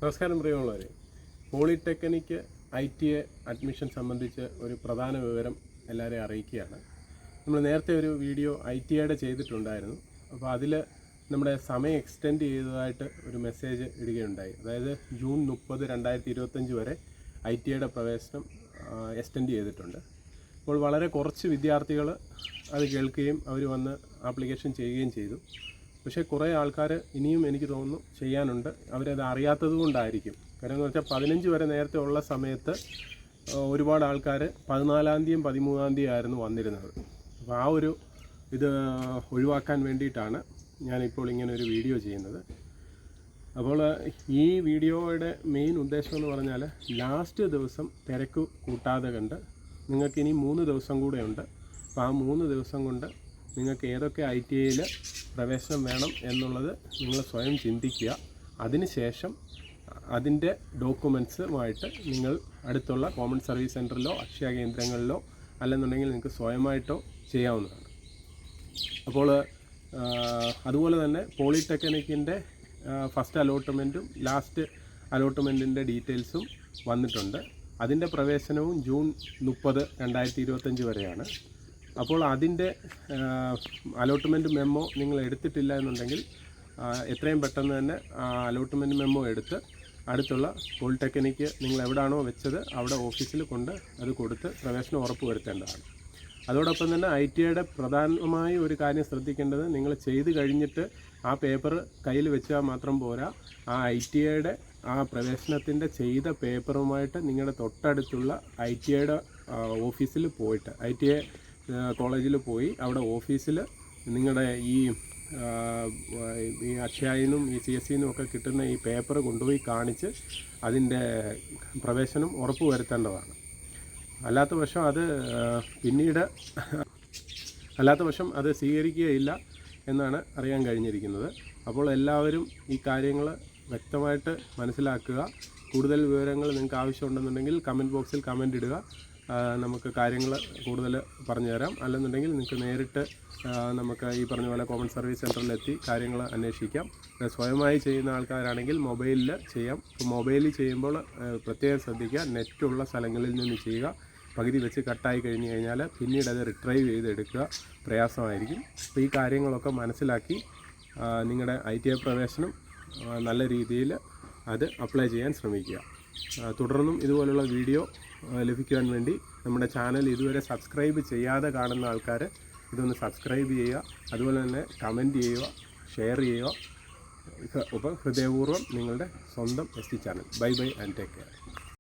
നമസ്കാരം പ്രിയമുള്ളവരെ, polytechnic ITA admission സംബന്ധിച്ച് ഒരു പ്രധാന വിവരം എല്ലാവരെയും അറിയിക്കുകയാണ്. നമ്മൾ നേരത്തെ ഒരു വീഡിയോ ITA ചെയ്തിട്ടുണ്ടായിരുന്നു. അപ്പോൾ അതിൽ നമ്മുടെ സമയം എക്സ്റ്റെൻഡ് ചെയ്തതായിട്ട് ഒരു മെസ്സേജ് ഇടുകയുണ്ടായി. അതായത് ജൂൺ 30, 2025 വരെ ITA പ്രവേശനം എക്സ്റ്റെൻഡ് ചെയ്തിട്ടുണ്ട്. അപ്പോൾ വളരെ കുറച്ച് വിദ്യാർത്ഥികൾ അത് കേൾക്കുകയും അവർ വന്ന് ആപ്ലിക്കേഷൻ ചെയ്യുകയും ചെയ്തു. പക്ഷേ കുറേ ആൾക്കാർ ഇനിയും എനിക്ക് തോന്നുന്നു ചെയ്യാനുണ്ട്. അവരത് അറിയാത്തത് കൊണ്ടായിരിക്കും. കാര്യം എന്ന് വെച്ചാൽ 15 വരെ നേരത്തെ ഉള്ള സമയത്ത് ഒരുപാട് ആൾക്കാർ 14-ാം തീയതിയും 13-ാം തീയതി ആയിരുന്നു വന്നിരുന്നത്. അപ്പോൾ ആ ഒരു ഇത് ഒഴിവാക്കാൻ വേണ്ടിയിട്ടാണ് ഞാനിപ്പോൾ ഇങ്ങനെ ഒരു വീഡിയോ ചെയ്യുന്നത്. അപ്പോൾ ഈ വീഡിയോയുടെ മെയിൻ ഉദ്ദേശം എന്ന് പറഞ്ഞാൽ ലാസ്റ്റ് ദിവസം തിരക്ക് കൂട്ടാതെ കണ്ട് നിങ്ങൾക്കിനി 3 ദിവസം കൂടെ ഉണ്ട്. അപ്പോൾ ആ 3 ദിവസം കൊണ്ട് നിങ്ങൾക്ക് ഏതൊക്കെ ITA പ്രവേശനം വേണം എന്നുള്ളത് നിങ്ങൾ സ്വയം ചിന്തിക്കുക. അതിനുശേഷം അതിൻ്റെ ഡോക്യുമെൻറ്റ്സുമായിട്ട് നിങ്ങൾ അടുത്തുള്ള കോമൺ സർവീസ് സെൻറ്ററിലോ അക്ഷയ കേന്ദ്രങ്ങളിലോ അല്ലെന്നുണ്ടെങ്കിൽ നിങ്ങൾക്ക് സ്വയമായിട്ടോ ചെയ്യാവുന്നതാണ്. അപ്പോൾ അതുപോലെ തന്നെ പോളിടെക്നിക്കിൻ്റെ ഫസ്റ്റ് അലോട്ട്മെൻറ്റും ലാസ്റ്റ് അലോട്ട്മെൻറ്റിൻ്റെ ഡീറ്റെയിൽസും വന്നിട്ടുണ്ട്. അതിൻ്റെ പ്രവേശനവും ജൂൺ 30, 2025 വരെയാണ്. അപ്പോൾ അതിൻ്റെ അലോട്ട്മെൻറ്റ് മെമ്മോ നിങ്ങൾ എടുത്തിട്ടില്ല എന്നുണ്ടെങ്കിൽ എത്രയും പെട്ടെന്ന് തന്നെ അലോട്ട്മെൻറ്റ് മെമ്മോ എടുത്ത് അടുത്തുള്ള പോളിടെക്നിക്ക് നിങ്ങൾ എവിടെയാണോ വെച്ചത് അവിടെ ഓഫീസിൽ കൊണ്ട് അത് കൊടുത്ത് പ്രവേശനം ഉറപ്പ് വരുത്തേണ്ടതാണ്. അതോടൊപ്പം തന്നെ ITA പ്രധാനമായ ഒരു കാര്യം ശ്രദ്ധിക്കേണ്ടത്, നിങ്ങൾ ചെയ്ത് കഴിഞ്ഞിട്ട് ആ പേപ്പർ കയ്യിൽ വെച്ചാൽ മാത്രം പോരാ. ആ ITA ആ പ്രവേശനത്തിൻ്റെ ചെയ്ത പേപ്പറുമായിട്ട് നിങ്ങളുടെ തൊട്ടടുത്തുള്ള ITA ഓഫീസിൽ പോയിട്ട് ITA കോളേജിൽ പോയി അവിടെ ഓഫീസിൽ നിങ്ങളുടെ ഈ അക്ഷയനും ഈ CSEനും ഒക്കെ കിട്ടുന്ന ഈ പേപ്പർ കൊണ്ടുപോയി കാണിച്ച് അതിൻ്റെ പ്രവേശനം ഉറപ്പ് വരുത്തേണ്ടതാണ്. അല്ലാത്ത പക്ഷം അത് സ്വീകരിക്കുകയില്ല എന്നാണ് അറിയാൻ കഴിഞ്ഞിരിക്കുന്നത്. അപ്പോൾ എല്ലാവരും ഈ കാര്യങ്ങൾ വ്യക്തമായിട്ട് മനസ്സിലാക്കുക. കൂടുതൽ വിവരങ്ങൾ നിങ്ങൾക്ക് ആവശ്യമുണ്ടെന്നുണ്ടെങ്കിൽ കമൻറ്റ് ബോക്സിൽ കമൻ്റ് ഇടുക. നമുക്ക് കാര്യങ്ങൾ കൂടുതൽ പറഞ്ഞു തരാം. അല്ലെന്നുണ്ടെങ്കിൽ നിങ്ങൾക്ക് നേരിട്ട് നമുക്ക് ഈ പറഞ്ഞ പോലെ കോമൺ സർവീസ് സെൻറ്ററിലെത്തി കാര്യങ്ങൾ അന്വേഷിക്കാം. സ്വയമായി ചെയ്യുന്ന ആൾക്കാരാണെങ്കിൽ മൊബൈലിൽ ചെയ്യാം. ഇപ്പോൾ മൊബൈലിൽ ചെയ്യുമ്പോൾ പ്രത്യേകം ശ്രദ്ധിക്കുക, നെറ്റുള്ള സ്ഥലങ്ങളിൽ നിന്ന് ചെയ്യുക. പകുതി വെച്ച് കട്ടായി കഴിഞ്ഞ് കഴിഞ്ഞാൽ പിന്നീട് അത് റിട്രൈവ് ചെയ്തെടുക്കുക പ്രയാസമായിരിക്കും. അപ്പോൾ ഈ കാര്യങ്ങളൊക്കെ മനസ്സിലാക്കി നിങ്ങളുടെ ITA പ്രവേശനം നല്ല രീതിയിൽ അത് അപ്ലൈ ചെയ്യാൻ ശ്രമിക്കുക. തുടർന്നും ഇതുപോലുള്ള വീഡിയോ ലഭിക്കുവാൻ വേണ്ടി നമ്മുടെ ചാനൽ ഇതുവരെ സബ്സ്ക്രൈബ് ചെയ്യാതെ കാണുന്ന ആൾക്കാർ ഇതൊന്ന് സബ്സ്ക്രൈബ് ചെയ്യുക. അതുപോലെ തന്നെ കമൻറ്റ് ചെയ്യുക, ഷെയർ ചെയ്യുക. ഹൃദയപൂർവ്വം നിങ്ങളുടെ സ്വന്തം ST channel. Bye and take care.